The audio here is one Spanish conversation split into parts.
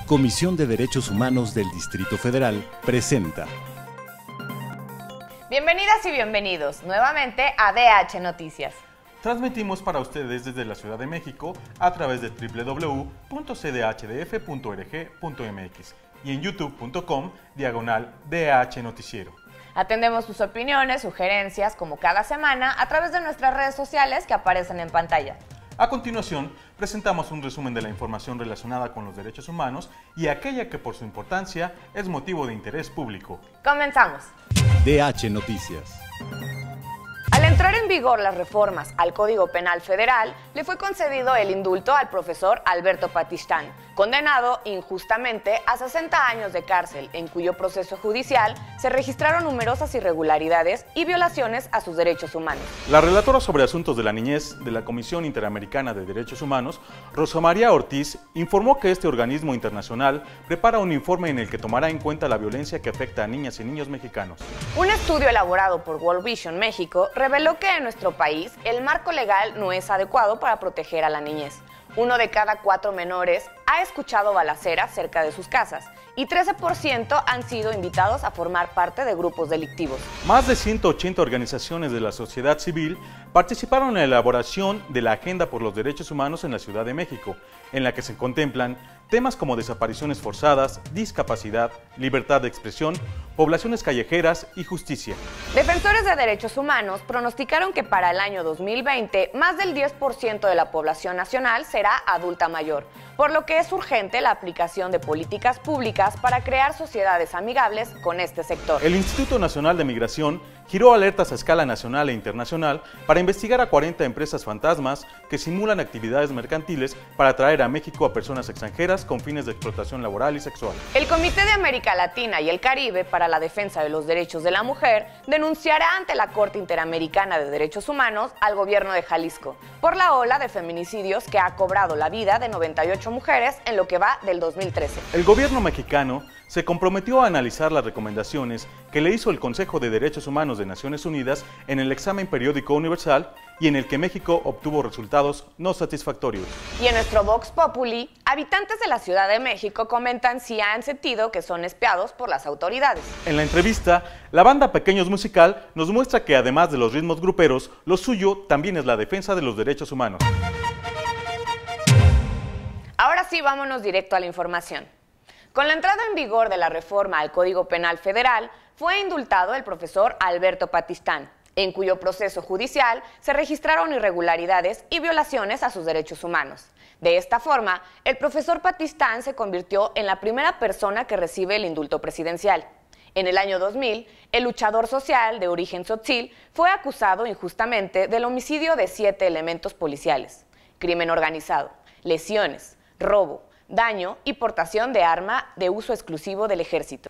Comisión de Derechos Humanos del Distrito Federal presenta. Bienvenidas y bienvenidos nuevamente a DH Noticias. Transmitimos para ustedes desde la Ciudad de México a través de www.cdhdf.org.mx y en youtube.com/DH Noticiero. Atendemos sus opiniones, sugerencias, como cada semana, a través de nuestras redes sociales que aparecen en pantalla. A continuación, presentamos un resumen de la información relacionada con los derechos humanos y aquella que por su importancia es motivo de interés público. Comenzamos. DH Noticias. Al entrar en vigor las reformas al Código Penal Federal, le fue concedido el indulto al profesor Alberto Patistán, condenado injustamente a 60 años de cárcel, en cuyo proceso judicial se registraron numerosas irregularidades y violaciones a sus derechos humanos. La relatora sobre asuntos de la niñez de la Comisión Interamericana de Derechos Humanos, Rosa María Ortiz, informó que este organismo internacional prepara un informe en el que tomará en cuenta la violencia que afecta a niñas y niños mexicanos. Un estudio elaborado por World Vision México reveló que en nuestro país el marco legal no es adecuado para proteger a la niñez. 1 de cada 4 menores ha escuchado balaceras cerca de sus casas y 13% han sido invitados a formar parte de grupos delictivos. Más de 180 organizaciones de la sociedad civil participaron en la elaboración de la Agenda por los Derechos Humanos en la Ciudad de México, en la que se contemplan temas como desapariciones forzadas, discapacidad, libertad de expresión, poblaciones callejeras y justicia. Defensores de derechos humanos pronosticaron que para el año 2020 más del 10% de la población nacional será adulta mayor, por lo que es urgente la aplicación de políticas públicas para crear sociedades amigables con este sector. El Instituto Nacional de Migración giró alertas a escala nacional e internacional para investigar a 40 empresas fantasmas que simulan actividades mercantiles para atraer a México a personas extranjeras con fines de explotación laboral y sexual. El Comité de América Latina y el Caribe para la Defensa de los Derechos de la Mujer denunciará ante la Corte Interamericana de Derechos Humanos al gobierno de Jalisco por la ola de feminicidios que ha cobrado la vida de 98 mujeres en lo que va del 2013. El gobierno mexicano se comprometió a analizar las recomendaciones que le hizo el Consejo de Derechos Humanos de Naciones Unidas en el examen periódico universal y en el que México obtuvo resultados no satisfactorios. Y en nuestro Vox Populi, habitantes de la Ciudad de México comentan si han sentido que son espiados por las autoridades. En la entrevista, la banda Pequeños Musical nos muestra que además de los ritmos gruperos, lo suyo también es la defensa de los derechos humanos. Ahora sí, vámonos directo a la información. Con la entrada en vigor de la reforma al Código Penal Federal, fue indultado el profesor Alberto Patistán, en cuyo proceso judicial se registraron irregularidades y violaciones a sus derechos humanos. De esta forma, el profesor Patistán se convirtió en la primera persona que recibe el indulto presidencial. En el año 2000, el luchador social de origen tzotzil fue acusado injustamente del homicidio de 7 elementos policiales: crimen organizado, lesiones, robo, daño y portación de arma de uso exclusivo del ejército.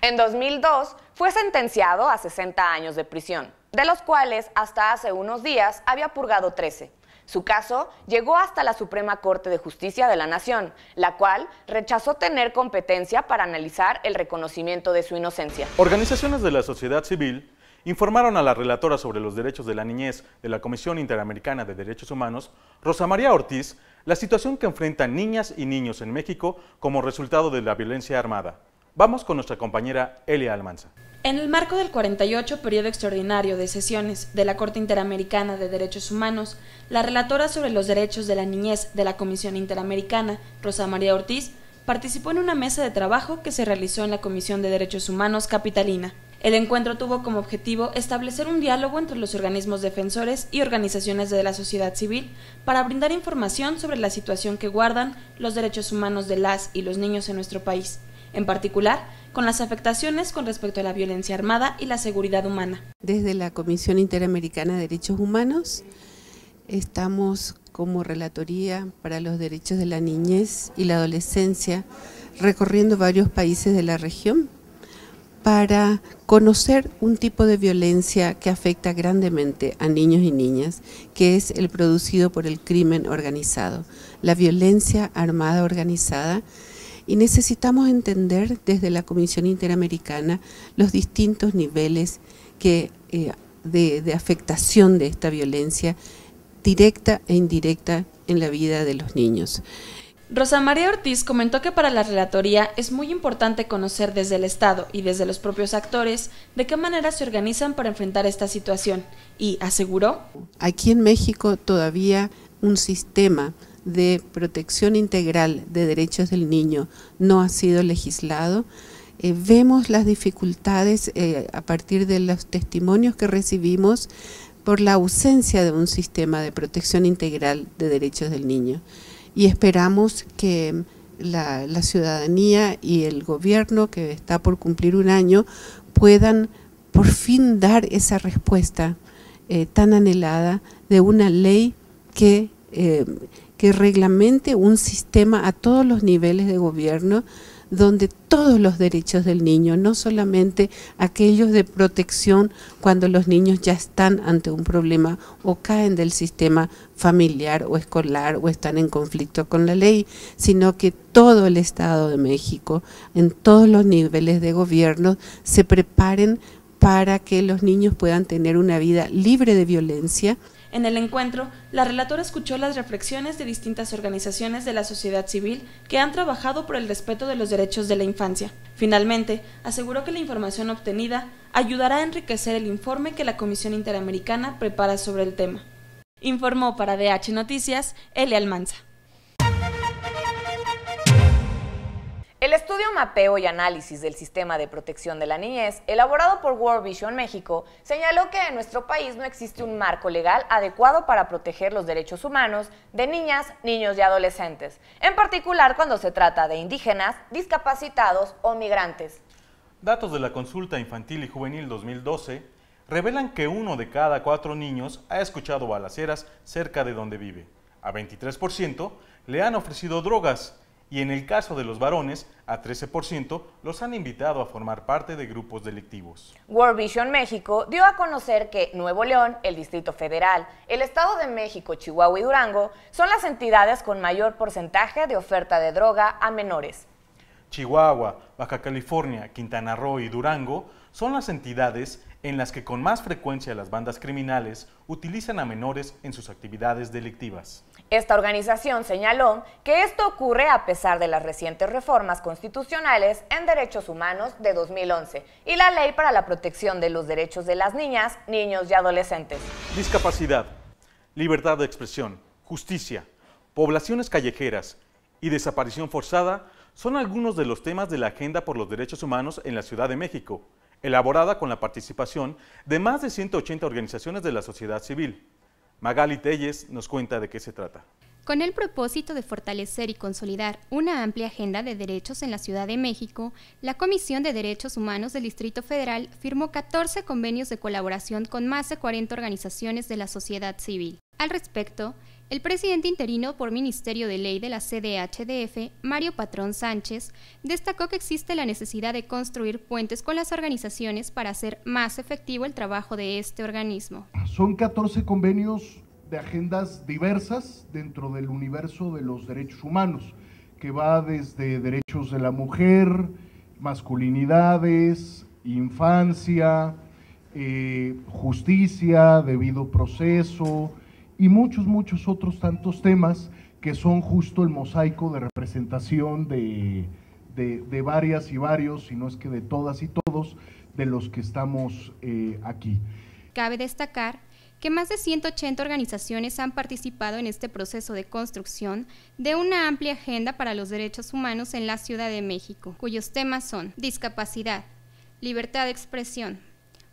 En 2002 fue sentenciado a 60 años de prisión, de los cuales hasta hace unos días había purgado 13. Su caso llegó hasta la Suprema Corte de Justicia de la Nación, la cual rechazó tener competencia para analizar el reconocimiento de su inocencia. Organizaciones de la sociedad civil informaron a la relatora sobre los derechos de la niñez de la Comisión Interamericana de Derechos Humanos, Rosa María Ortiz, la situación que enfrentan niñas y niños en México como resultado de la violencia armada. Vamos con nuestra compañera Elia Almanza. En el marco del 48 periodo extraordinario de sesiones de la Corte Interamericana de Derechos Humanos, la relatora sobre los derechos de la niñez de la Comisión Interamericana, Rosa María Ortiz, participó en una mesa de trabajo que se realizó en la Comisión de Derechos Humanos capitalina. El encuentro tuvo como objetivo establecer un diálogo entre los organismos defensores y organizaciones de la sociedad civil para brindar información sobre la situación que guardan los derechos humanos de las y los niños en nuestro país, en particular con las afectaciones con respecto a la violencia armada y la seguridad humana. Desde la Comisión Interamericana de Derechos Humanos estamos como Relatoría para los Derechos de la Niñez y la Adolescencia recorriendo varios países de la región para conocer un tipo de violencia que afecta grandemente a niños y niñas, que es el producido por el crimen organizado, la violencia armada organizada, y necesitamos entender desde la Comisión Interamericana los distintos niveles de afectación de esta violencia directa e indirecta en la vida de los niños. Rosa María Ortiz comentó que para la relatoría es muy importante conocer desde el Estado y desde los propios actores de qué manera se organizan para enfrentar esta situación y aseguró: aquí en México todavía un sistema de protección integral de derechos del niño no ha sido legislado. Vemos las dificultades a partir de los testimonios que recibimos por la ausencia de un sistema de protección integral de derechos del niño. Y esperamos que la ciudadanía y el gobierno, que está por cumplir un año, puedan por fin dar esa respuesta tan anhelada de una ley que reglamente un sistema a todos los niveles de gobierno, donde todos los derechos del niño, no solamente aquellos de protección cuando los niños ya están ante un problema o caen del sistema familiar o escolar o están en conflicto con la ley, sino que todo el Estado de México, en todos los niveles de gobierno, se preparen para que los niños puedan tener una vida libre de violencia. En el encuentro, la relatora escuchó las reflexiones de distintas organizaciones de la sociedad civil que han trabajado por el respeto de los derechos de la infancia. Finalmente, aseguró que la información obtenida ayudará a enriquecer el informe que la Comisión Interamericana prepara sobre el tema. Informó para DH Noticias, Elia Almanza. El estudio Mapeo y Análisis del Sistema de Protección de la Niñez, elaborado por World Vision México, señaló que en nuestro país no existe un marco legal adecuado para proteger los derechos humanos de niñas, niños y adolescentes, en particular cuando se trata de indígenas, discapacitados o migrantes. Datos de la Consulta Infantil y Juvenil 2012 revelan que 1 de cada 4 niños ha escuchado balaceras cerca de donde vive. A 23% le han ofrecido drogas. Y en el caso de los varones, a 13% los han invitado a formar parte de grupos delictivos. World Vision México dio a conocer que Nuevo León, el Distrito Federal, el Estado de México, Chihuahua y Durango son las entidades con mayor porcentaje de oferta de droga a menores. Chihuahua, Baja California, Quintana Roo y Durango son las entidades en las que con más frecuencia las bandas criminales utilizan a menores en sus actividades delictivas. Esta organización señaló que esto ocurre a pesar de las recientes reformas constitucionales en derechos humanos de 2011 y la Ley para la Protección de los Derechos de las Niñas, Niños y Adolescentes. Discapacidad, libertad de expresión, justicia, poblaciones callejeras y desaparición forzada son algunos de los temas de la Agenda por los Derechos Humanos en la Ciudad de México, elaborada con la participación de más de 180 organizaciones de la sociedad civil. Magali Telles nos cuenta de qué se trata. Con el propósito de fortalecer y consolidar una amplia agenda de derechos en la Ciudad de México, la Comisión de Derechos Humanos del Distrito Federal firmó 14 convenios de colaboración con más de 40 organizaciones de la sociedad civil. Al respecto, el presidente interino por Ministerio de Ley de la CDHDF, Mario Patrón Sánchez, destacó que existe la necesidad de construir puentes con las organizaciones para hacer más efectivo el trabajo de este organismo. Son 14 convenios de agendas diversas dentro del universo de los derechos humanos, que va desde derechos de la mujer, masculinidades, infancia, justicia, debido proceso y muchos otros tantos temas que son justo el mosaico de representación de varias y varios, si no es que de todas y todos, de los que estamos aquí. Cabe destacar que más de 180 organizaciones han participado en este proceso de construcción de una amplia agenda para los derechos humanos en la Ciudad de México, cuyos temas son discapacidad, libertad de expresión,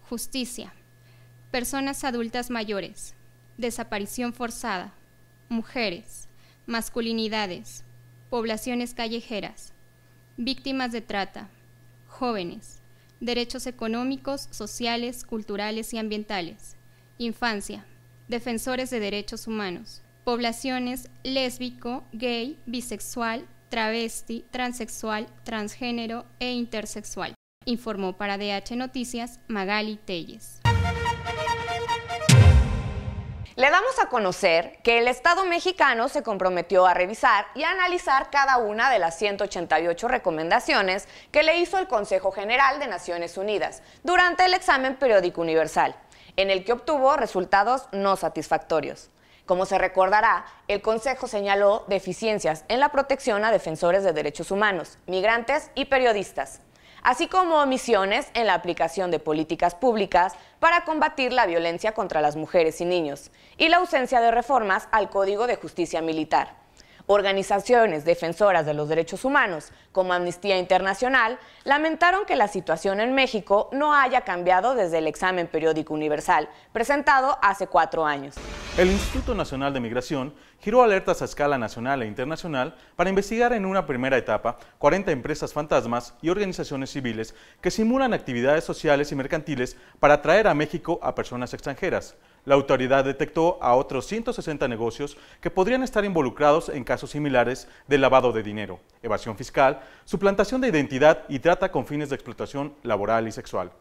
justicia, personas adultas mayores, desaparición forzada, mujeres, masculinidades, poblaciones callejeras, víctimas de trata, jóvenes, derechos económicos, sociales, culturales y ambientales, infancia, defensores de derechos humanos, poblaciones lésbico, gay, bisexual, travesti, transexual, transgénero e intersexual. Informó para DH Noticias Magali Telles. Le damos a conocer que el Estado mexicano se comprometió a revisar y a analizar cada una de las 188 recomendaciones que le hizo el Consejo General de Naciones Unidas durante el examen periódico universal, en el que obtuvo resultados no satisfactorios. Como se recordará, el Consejo señaló deficiencias en la protección a defensores de derechos humanos, migrantes y periodistas, así como omisiones en la aplicación de políticas públicas para combatir la violencia contra las mujeres y niños, y la ausencia de reformas al Código de Justicia Militar. Organizaciones defensoras de los derechos humanos, como Amnistía Internacional, lamentaron que la situación en México no haya cambiado desde el examen periódico universal, presentado hace 4 años. El Instituto Nacional de Migración giró alertas a escala nacional e internacional para investigar en una primera etapa 40 empresas fantasmas y organizaciones civiles que simulan actividades sociales y mercantiles para atraer a México a personas extranjeras. La autoridad detectó a otros 160 negocios que podrían estar involucrados en casos similares de lavado de dinero, evasión fiscal, suplantación de identidad y trata con fines de explotación laboral y sexual.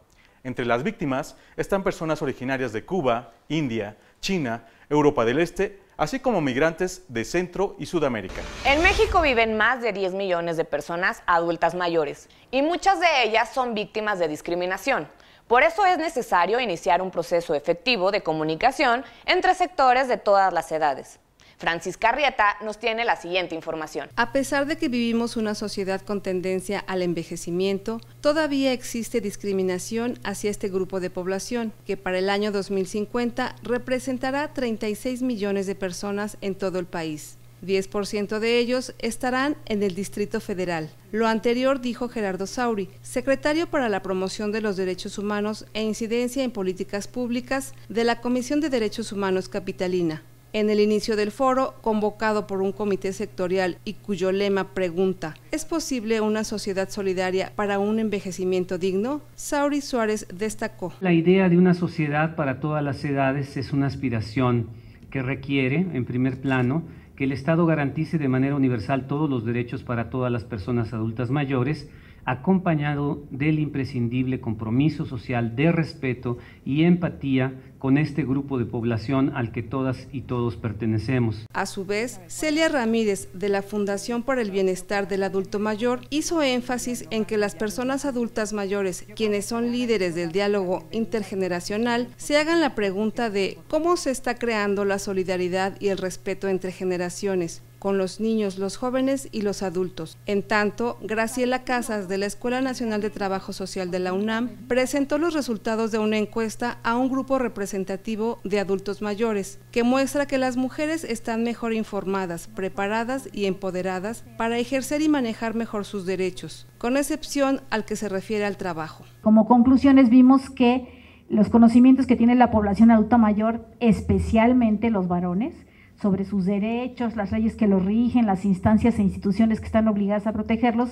Entre las víctimas están personas originarias de Cuba, India, China, Europa del Este, así como migrantes de Centro y Sudamérica. En México viven más de 10 millones de personas adultas mayores y muchas de ellas son víctimas de discriminación. Por eso es necesario iniciar un proceso efectivo de comunicación entre sectores de todas las edades. Francisca Arrieta nos tiene la siguiente información. A pesar de que vivimos una sociedad con tendencia al envejecimiento, todavía existe discriminación hacia este grupo de población, que para el año 2050 representará 36 millones de personas en todo el país. 10% de ellos estarán en el Distrito Federal. Lo anterior dijo Gerardo Sauri, secretario para la Promoción de los Derechos Humanos e Incidencia en Políticas Públicas de la Comisión de Derechos Humanos Capitalina. En el inicio del foro, convocado por un comité sectorial y cuyo lema pregunta, ¿es posible una sociedad solidaria para un envejecimiento digno?, Sauri Suárez destacó. La idea de una sociedad para todas las edades es una aspiración que requiere, en primer plano, que el Estado garantice de manera universal todos los derechos para todas las personas adultas mayores, acompañado del imprescindible compromiso social de respeto y empatía con este grupo de población al que todas y todos pertenecemos. A su vez, Celia Ramírez, de la Fundación para el Bienestar del Adulto Mayor, hizo énfasis en que las personas adultas mayores, quienes son líderes del diálogo intergeneracional, se hagan la pregunta de cómo se está creando la solidaridad y el respeto entre generaciones, con los niños, los jóvenes y los adultos. En tanto, Graciela Casas, de la Escuela Nacional de Trabajo Social de la UNAM, presentó los resultados de una encuesta a un grupo representativo de adultos mayores, que muestra que las mujeres están mejor informadas, preparadas y empoderadas para ejercer y manejar mejor sus derechos, con excepción al que se refiere al trabajo. Como conclusiones vimos que los conocimientos que tiene la población adulta mayor, especialmente los varones, sobre sus derechos, las leyes que los rigen, las instancias e instituciones que están obligadas a protegerlos,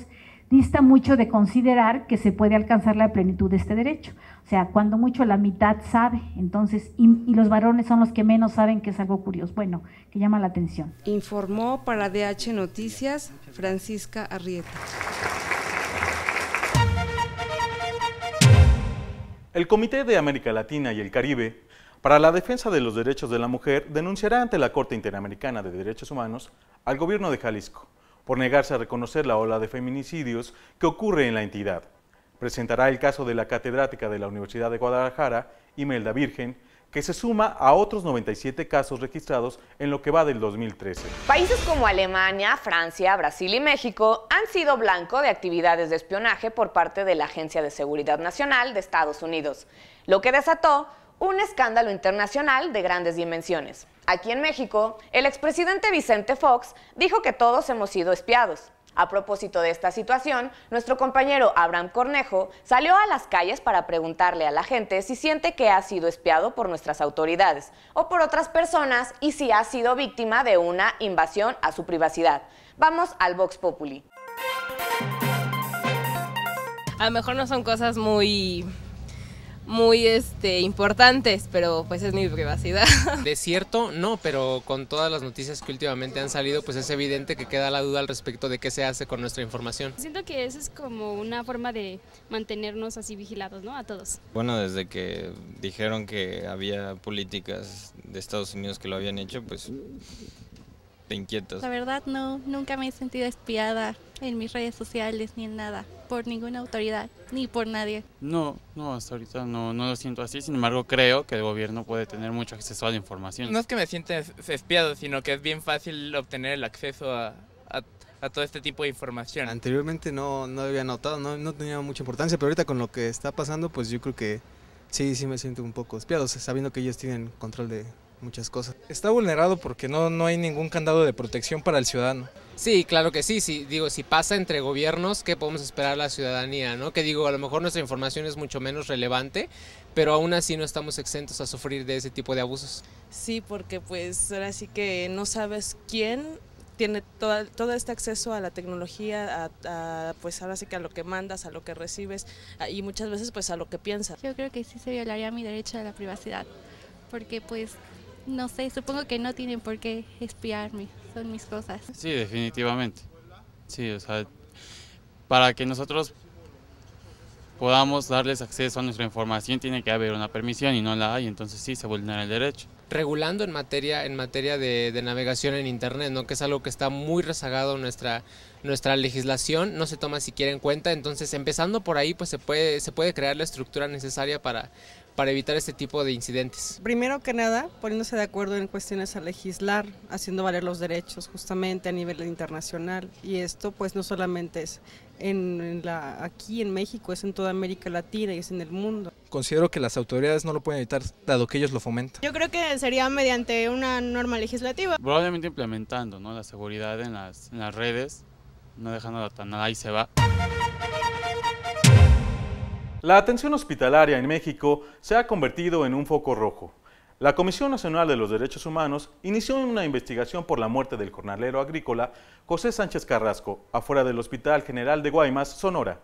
dista mucho de considerar que se puede alcanzar la plenitud de este derecho. O sea, cuando mucho la mitad sabe, entonces, y los varones son los que menos saben, que es algo curioso, bueno, que llama la atención. Informó para DH Noticias, Francisca Arrieta. El Comité de América Latina y el Caribe para la Defensa de los Derechos de la Mujer denunciará ante la Corte Interamericana de Derechos Humanos al gobierno de Jalisco por negarse a reconocer la ola de feminicidios que ocurre en la entidad. Presentará el caso de la catedrática de la Universidad de Guadalajara, Imelda Virgen, que se suma a otros 97 casos registrados en lo que va del 2013. Países como Alemania, Francia, Brasil y México han sido blanco de actividades de espionaje por parte de la Agencia de Seguridad Nacional de Estados Unidos, lo que desató un escándalo internacional de grandes dimensiones. Aquí en México, el expresidente Vicente Fox dijo que todos hemos sido espiados. A propósito de esta situación, nuestro compañero Abraham Cornejo salió a las calles para preguntarle a la gente si siente que ha sido espiado por nuestras autoridades o por otras personas y si ha sido víctima de una invasión a su privacidad. Vamos al Vox Populi. A lo mejor no son cosas muy importantes, pero pues es mi privacidad. De cierto, no, pero con todas las noticias que últimamente han salido, pues es evidente que queda la duda al respecto de qué se hace con nuestra información. Siento que eso es como una forma de mantenernos así vigilados, ¿no? A todos. Bueno, desde que dijeron que había políticas de Estados Unidos que lo habían hecho, pues inquietos. La verdad no, nunca me he sentido espiada en mis redes sociales ni en nada, por ninguna autoridad, ni por nadie. No, hasta ahorita no lo siento así, sin embargo creo que el gobierno puede tener mucho acceso a la información. No es que me sienta espiado, sino que es bien fácil obtener el acceso a todo este tipo de información. Anteriormente no había notado, no tenía mucha importancia, pero ahorita con lo que está pasando, pues yo creo que sí me siento un poco espiado, sabiendo que ellos tienen control de muchas cosas. Está vulnerado porque no hay ningún candado de protección para el ciudadano. Sí, claro que sí, si pasa entre gobiernos, ¿qué podemos esperar la ciudadanía, no? Que a lo mejor nuestra información es mucho menos relevante, pero aún así no estamos exentos a sufrir de ese tipo de abusos. Sí, porque pues ahora sí que no sabes quién tiene todo este acceso a la tecnología, pues ahora sí que a lo que mandas, a lo que recibes y muchas veces pues a lo que piensas. Yo creo que sí se violaría mi derecho a la privacidad, porque pues no sé, supongo que no tienen por qué espiarme, son mis cosas. Sí, definitivamente. Sí, o sea, para que nosotros podamos darles acceso a nuestra información tiene que haber una permisión y no la hay, entonces sí se vulnera el derecho. Regulando en materia de navegación en internet, ¿no? Que es algo que está muy rezagado en nuestra legislación, no se toma siquiera en cuenta, entonces empezando por ahí pues se puede crear la estructura necesaria para evitar este tipo de incidentes. Primero que nada, poniéndose de acuerdo en cuestiones a legislar, haciendo valer los derechos justamente a nivel internacional, y esto pues no solamente es aquí en México, es en toda América Latina y es en el mundo. Considero que las autoridades no lo pueden evitar, dado que ellos lo fomentan. Yo creo que sería mediante una norma legislativa. Probablemente implementando, ¿no?, la seguridad en las redes, no dejando tan nada ahí se va. La atención hospitalaria en México se ha convertido en un foco rojo. La Comisión Nacional de los Derechos Humanos inició una investigación por la muerte del jornalero agrícola José Sánchez Carrasco, afuera del Hospital General de Guaymas, Sonora.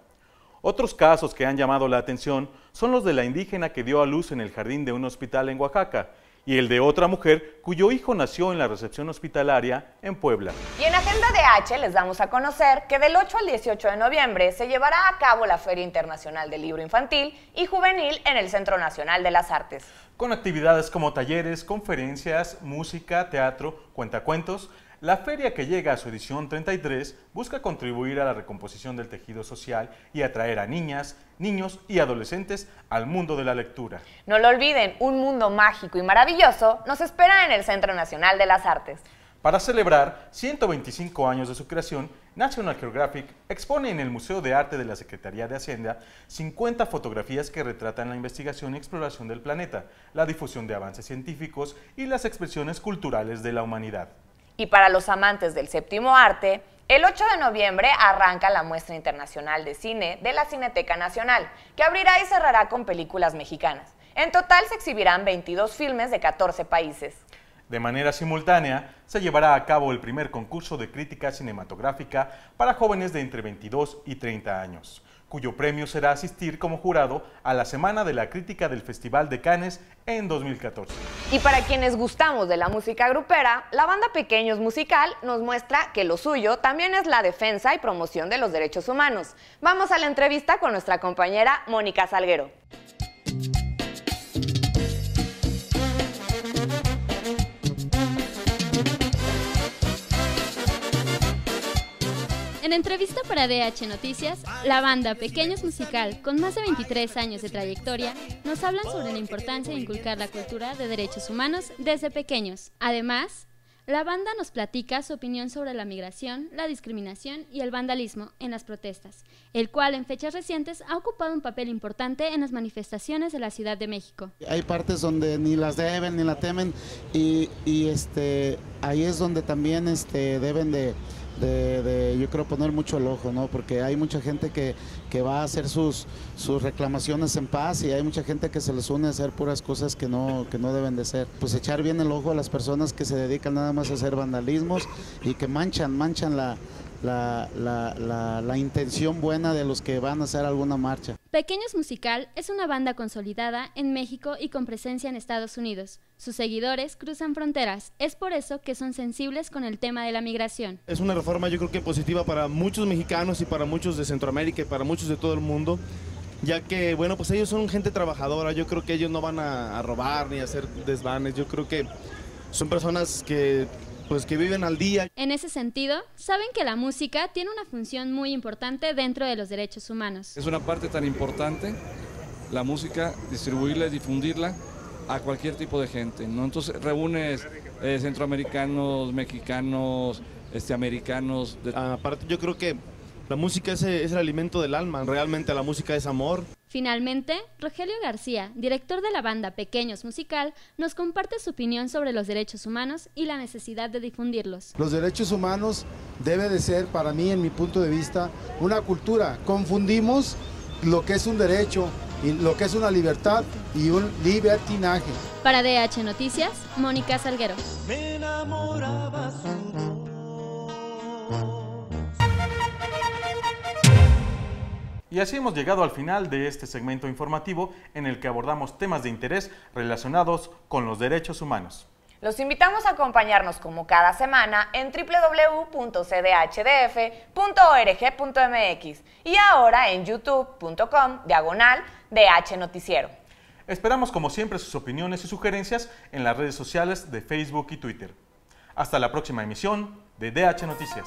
Otros casos que han llamado la atención son los de la indígena que dio a luz en el jardín de un hospital en Oaxaca y el de otra mujer cuyo hijo nació en la recepción hospitalaria en Puebla. Y en Agenda DH les damos a conocer que del 8 al 18 de noviembre se llevará a cabo la Feria Internacional del Libro Infantil y Juvenil en el Centro Nacional de las Artes. Con actividades como talleres, conferencias, música, teatro, cuentacuentos, la feria, que llega a su edición 33, busca contribuir a la recomposición del tejido social y atraer a niñas, niños y adolescentes al mundo de la lectura. No lo olviden, un mundo mágico y maravilloso nos espera en el Centro Nacional de las Artes. Para celebrar 125 años de su creación, National Geographic expone en el Museo de Arte de la Secretaría de Hacienda 50 fotografías que retratan la investigación y exploración del planeta, la difusión de avances científicos y las expresiones culturales de la humanidad. Y para los amantes del séptimo arte, el 8 de noviembre arranca la Muestra Internacional de Cine de la Cineteca Nacional, que abrirá y cerrará con películas mexicanas. En total se exhibirán 22 filmes de 14 países. De manera simultánea, se llevará a cabo el primer concurso de crítica cinematográfica para jóvenes de entre 22 y 30 años, cuyo premio será asistir como jurado a la Semana de la Crítica del Festival de Cannes en 2014. Y para quienes gustamos de la música grupera, la banda Pequeños Musical nos muestra que lo suyo también es la defensa y promoción de los derechos humanos. Vamos a la entrevista con nuestra compañera Mónica Salguero. En entrevista para DH Noticias, la banda Pequeños Musical, con más de 23 años de trayectoria, nos hablan sobre la importancia de inculcar la cultura de derechos humanos desde pequeños. Además, la banda nos platica su opinión sobre la migración, la discriminación y el vandalismo en las protestas, el cual en fechas recientes ha ocupado un papel importante en las manifestaciones de la Ciudad de México. Hay partes donde ni las deben ni la temen y ahí es donde también deben de yo creo poner mucho el ojo, ¿no? Porque hay mucha gente que va a hacer sus reclamaciones en paz y hay mucha gente que se les une a hacer puras cosas que no deben de ser. Pues echar bien el ojo a las personas que se dedican nada más a hacer vandalismos y que manchan la intención buena de los que van a hacer alguna marcha. Pequeños Musical es una banda consolidada en México y con presencia en Estados Unidos. Sus seguidores cruzan fronteras, es por eso que son sensibles con el tema de la migración. Es una reforma yo creo que positiva para muchos mexicanos y para muchos de Centroamérica y para muchos de todo el mundo, ya que bueno, pues ellos son gente trabajadora, yo creo que ellos no van a robar ni a hacer desvanes, yo creo que son personas que pues que viven al día. En ese sentido, saben que la música tiene una función muy importante dentro de los derechos humanos. Es una parte tan importante, la música, distribuirla y difundirla a cualquier tipo de gente, ¿no? Entonces reúnes centroamericanos, mexicanos, americanos. Aparte yo creo que la música es el alimento del alma, realmente la música es amor. Finalmente, Rogelio García, director de la banda Pequeños Musical, nos comparte su opinión sobre los derechos humanos y la necesidad de difundirlos. Los derechos humanos debe de ser, para mí, en mi punto de vista, una cultura. Confundimos lo que es un derecho y lo que es una libertad y un libertinaje. Para DH Noticias, Mónica Salguero. Me enamoraba su voz. Y así hemos llegado al final de este segmento informativo en el que abordamos temas de interés relacionados con los derechos humanos. Los invitamos a acompañarnos como cada semana en www.cdhdf.org.mx y ahora en youtube.com/DH Noticiero. Esperamos como siempre sus opiniones y sugerencias en las redes sociales de Facebook y Twitter. Hasta la próxima emisión de DH Noticias.